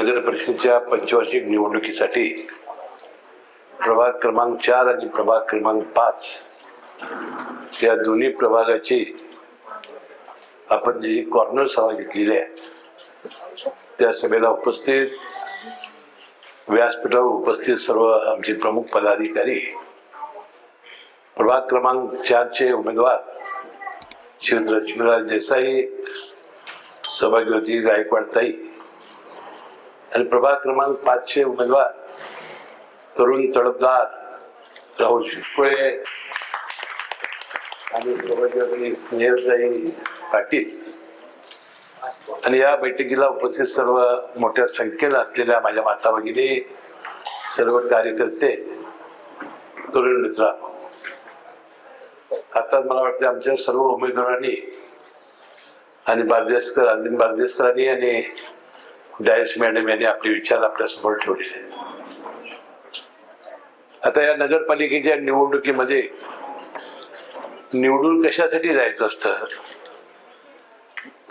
नगर परिषदेच्या पंचवार्षिक निवडणुकीसाठी प्रभाग क्रमांक 4 आणि प्रभाग क्रमांक 5 या दोन्ही प्रभागाची आपण जी कॉर्नर सभा घेतलेली आहे त्या सभेला उपस्थित व्यासपीठावर उपस्थित सर्व आमचे प्रमुख पदाधिकारी, प्रभाग क्रमांक 4 चे उमेदवार श्री लक्ष्मीराज देसाई, सौभाग्यवती गायकवाडताई आणि प्रभाग क्रमांक 5 चे उमेदवार तरुण तडफदार राहुल शिकळे आणि सौभाग्यवती स्नेहलताई पाटील आणि या बैठकीला उपस्थित सर्व मोठ्या संख्येने असलेल्या माझ्या माता भगिनी, सर्व कार्यकर्ते, तरुण मित्र, आता मला वाटतं आमच्या सर्व उमेदवारांनी आणि अरविंद बारदेसकरांनी आणि डायस मॅडम यांनी आपले विचार आपल्या समोर ठेवलेले आहेत. आता या नगरपालिकेच्या निवडणुकीमध्ये निवडून कशासाठी जायचं असतं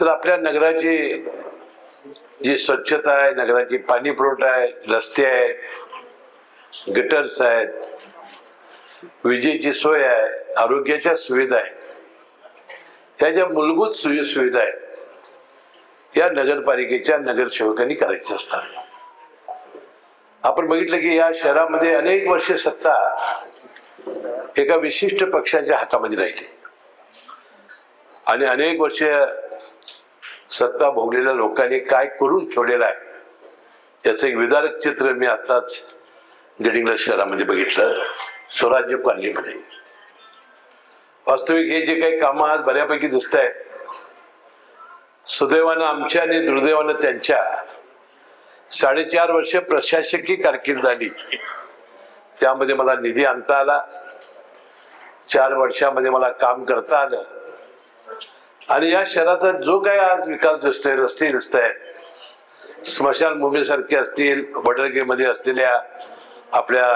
तर आपल्या नगराची जी स्वच्छता आहे, नगराची पाणी पुरवठा आहे, रस्ते आहेत, गटर्स आहेत, विजेची सोय आहे, आरोग्याच्या सुविधा आहेत, ह्या ज्या मूलभूत सुविधा आहेत या नगरपालिकेच्या नगरसेवकांनी करायच्या असतात. आपण बघितलं की या शहरामध्ये अनेक वर्षे सत्ता एका विशिष्ट पक्षाच्या हातामध्ये राहिली आणि अनेक वर्ष सत्ता भोगलेल्या लोकांनी काय करून ठेवलेलं आहे याचं एक विदारक चित्र मी आताच गडिंग्लज शहरामध्ये बघितलं, स्वराज्य कॉलनीमध्ये. वास्तविक हे जे काही कामं आज बऱ्यापैकी दिसत आहेत, सुदैवानं आमच्या आणि दुर्दैवानं त्यांच्या 4.5 वर्ष प्रशासकीय कारकीर्द आली, त्यामध्ये मला निधी आणता आला, 4 वर्षामध्ये मला काम करता आलं आणि या शहराचा जो काही आज विकास दिसतोय, रस्ते दिसत आहेत, स्मशानभूमीसारखे असतील, वडरगेमध्ये असलेल्या आपल्या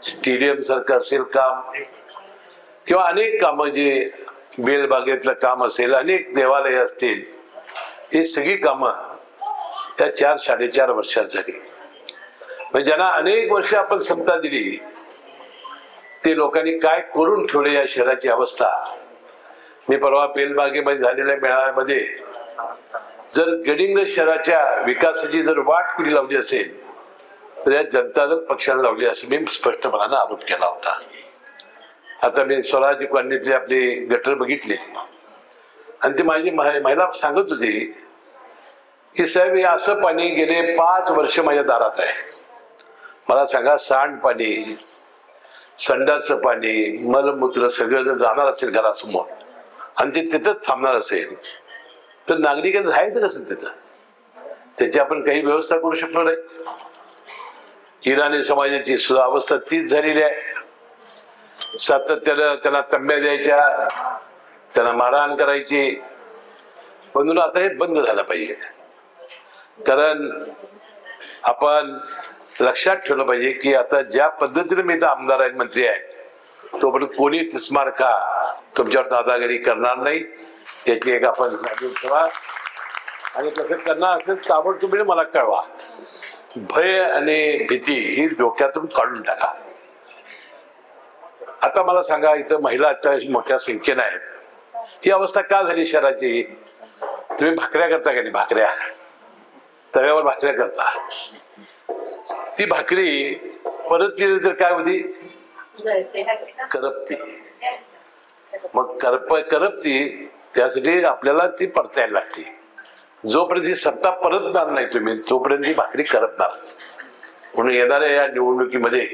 स्टेडियम सारखं असेल काम किंवा अनेक कामं जे बेलबागेतलं काम असेल, अनेक देवालय असतील, ही सगळी कामं त्या 4-4.5 वर्षात झाली. म्हणजे ज्यांना अनेक वर्ष आपण सत्ता दिली ते लोकांनी काय करून ठेवले या शहराची अवस्था. मी परवा बेलबागेमध्ये झालेल्या मेळाव्यामध्ये जर गडिंग्लज शहराच्या विकासाची जर वाट कुणी लावली असेल तर या जनता दल पक्षाने लावली असं मी स्पष्टपणाने आरोप केला होता. आता मी स्वराज्य कॉलनीतली आपली गटर बघितली आणि ती माझी महिला सांगत होती की साहेब हे असं पाणी गेले 5 वर्ष माझ्या दारात आहे. मला सांगा, सांडपाणी, संडाचं पाणी, मलमूत्र सगळं जर जाणार असेल घरासमोर आणि ते तिथंच थांबणार असेल तर नागरिकांना जायचं कसं तिथं? त्याची आपण काही व्यवस्था करू शकलो नाही. इराणी समाजाची सुद्धा अवस्था तीच झालेली आहे. सातत्यानं त्यांना तंब्या द्यायच्या, त्यांना मारहाण करायची. म्हणून आता हे बंद झालं पाहिजे. कारण आपण लक्षात ठेवलं पाहिजे की आता ज्या पद्धतीने मी इथं आमदार आहे, मंत्री आहे, तोपर्यंत कोणी तिस्मारखा तुमच्यावर दादागिरी करणार नाही याची एक आपण ठेवा आणि कसं करणार असेल ताबडतोब मला कळवा. भय आणि भीती ही डोक्यातून काढून टाका. आता मला सांगा, इथं महिला आता मोठ्या संख्येने आहेत. ही अवस्था का झाली शहराची? तुम्ही भाकऱ्या करता का नाही? भाकऱ्या तव्यावर भाकऱ्या करता, ती भाकरी परत केली तर काय होती? करपती. मग करपती त्यासाठी आपल्याला ती परतायला लागते. जोपर्यंत ही सत्ता परतणार नाही तुम्ही तोपर्यंत ही भाकरी करपणार. म्हणून येणाऱ्या या निवडणुकीमध्ये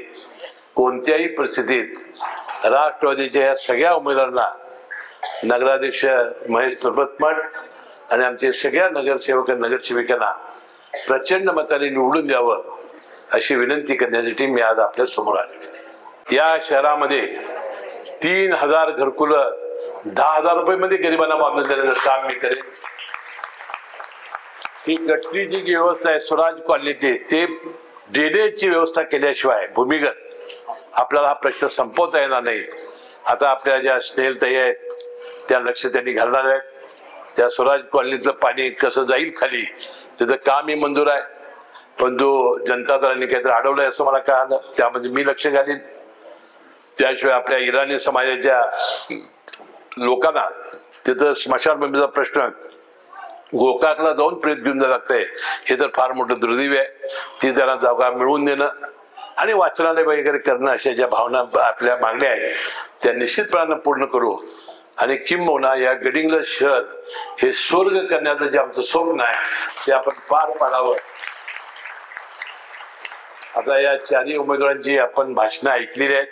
कोणत्याही परिस्थितीत राष्ट्रवादीच्या या सगळ्या उमेदवारांना नगराध्यक्ष महेश तुर्भतमठ आणि आमचे सगळ्या नगरसेवक नगरसेविकांना प्रचंड मताने निवडून द्यावं अशी विनंती करण्यासाठी मी आज आपल्या समोर आले. या शहरामध्ये 3000 घरकुलं 10,000 रुपये मध्ये गरिबांना बांधून देण्याचं काम मी करेन. ही गटरीची जी व्यवस्था आहे स्वराज कॉलनीची, ते ड्रेनेजची व्यवस्था केल्याशिवाय भूमिगत आपल्याला हा प्रश्न संपवता येणार नाही. आता आपल्या ज्या स्नेहलताई आहेत त्या लक्ष त्यांनी घालणार आहेत. त्या स्वराज कॉलनीतलं पाणी कसं जाईल खाली त्याचं कामही मंजूर आहे. परंतु जनता दलाने काहीतरी अडवलंय असं मला कळालं, त्यामध्ये मी लक्ष घालीन. त्याशिवाय आपल्या इराणी समाजाच्या लोकांना तिथं स्मशानभूमीचा प्रश्न गोकाकला जाऊन प्रेत घेऊन जायला लागतंय, हे तर फार मोठं दुर्दैव आहे. ती त्यांना जागा मिळवून देणं आणि वाचनालय वगैरे करणं अशा ज्या भावना आपल्या मागण्या आहेत त्या निश्चितपणानं पूर्ण करू. आणि किंबहुना या गडिंग्लज शहर हे स्वर्ग करण्याचं जे आमचं स्वप्न आहे ते आपण पार पाडावं. आता या चारही उमेदवारांची आपण भाषणं ऐकलेली आहेत,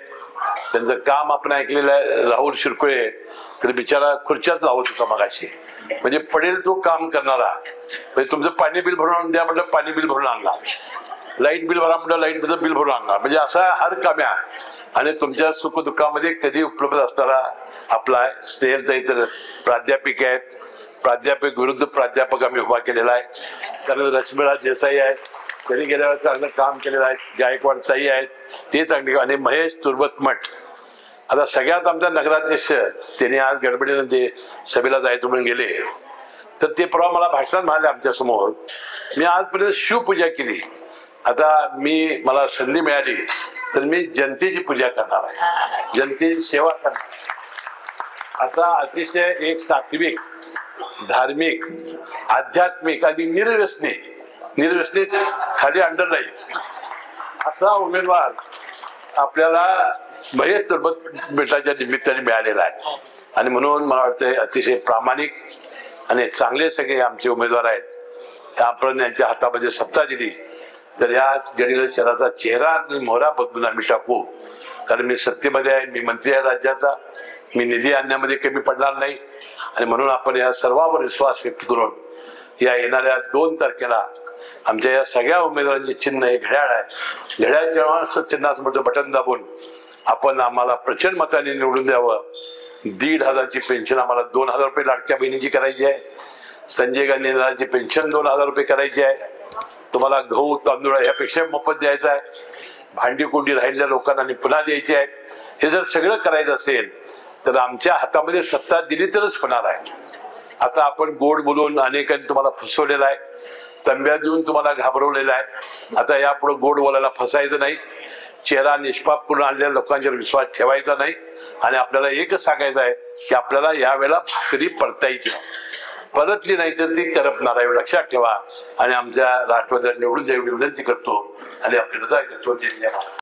त्यांचं काम आपण ऐकलेलं आहे. राहुल शिरकुळे तर बिचारा खुर्च्यात लावत होता मगाशी, म्हणजे पडेल तो काम करणारा. म्हणजे तुमचं पाणी बिल भरून आणून द्या म्हटलं पाणी बिल भरून आणणार, लाईट बिल भरा म्हटलं लाईट बिल भरून आणणार, म्हणजे असा हर काम्या. आणि तुमच्या सुखदुःखामध्ये कधी उपलब्ध असणारा आपला स्नेहलताई तर प्राध्यापिका आहेत, प्राध्यापक विरुद्ध प्राध्यापक आम्ही उभा केलेला आहे. कारण रश्मिला देसाई आहे, त्यांनी गेल्या वेळेस चांगलं काम केलेलं आहे. गायकवाड ताई आहेत ते चांगली, आणि महेश तुर्बतमठ. आता सगळ्यात आमचा नगराध्यक्ष त्यांनी आज गडबडीनं ते सभेला जायचं म्हणून गेले, तर ते परवा मला भाषणात म्हणाले आमच्या समोर, मी आजपर्यंत शिवपूजा केली, आता मला संधी मिळाली तर मी जनतेची पूजा करणार आहे, जनतेची सेवा करणार. असा अतिशय एक सात्विक, धार्मिक, आध्यात्मिक आणि निर्व्यसनी खाली अंडरलाईन असा उमेदवार आपल्याला महेश तुर्बतमठाच्या निमित्ताने मिळालेला आहे. आणि म्हणून मला वाटतं अतिशय प्रामाणिक आणि चांगले सगळे आमचे उमेदवार आहेत. आपण यांच्या हातामध्ये सत्ता दिली तर या गडिंग्लज शहराचा चेहरा आणि मोहरा बदलून आम्ही टाकू. कारण मी सत्तेमध्ये आहे, मी मंत्री आहे राज्याचा, मी निधी आणण्यामध्ये कमी पडणार नाही. आणि म्हणून आपण या सर्वांवर विश्वास व्यक्त करून या येणाऱ्या 2 तारखेला आमच्या या सगळ्या उमेदवारांचे चिन्ह हे घड्याळ आहे, घड्याळ चिन्हासमोरचं बटन दाबून आपण आम्हाला प्रचंड मताने निवडून द्यावं. 1,500ची पेन्शन आम्हाला 2,000 रुपये लाडक्या बहिणीची करायची आहे. संजय गांधी यांची पेन्शन 2,000 रुपये करायची आहे. तुम्हाला गहू तांदूळ ह्यापेक्षा मोफत द्यायचा आहे. भांडी कुंडी राहिलेल्या लोकांना पुन्हा द्यायची आहे. हे जर सगळं करायचं असेल तर आमच्या हातामध्ये सत्ता दिली तरच होणार आहे. आता आपण गोड बोलून अनेकांनी तुम्हाला फसवलेलं आहे, तंब्या देऊन तुम्हाला घाबरवलेलं आहे. आता यापुढे गोड बोलायला फसायचं नाही, चेहरा निष्पाप करून आणलेल्या लोकांच्यावर विश्वास ठेवायचा नाही. आणि आपल्याला एकच सांगायचं आहे की आपल्याला यावेळेला भाकरी परतायची, परतली नाही तर ती करपणार आहे, लक्षात ठेवा. आणि आमच्या राष्ट्रवादीला निवडून द्यावी विनंती करतो आणि आपल्याला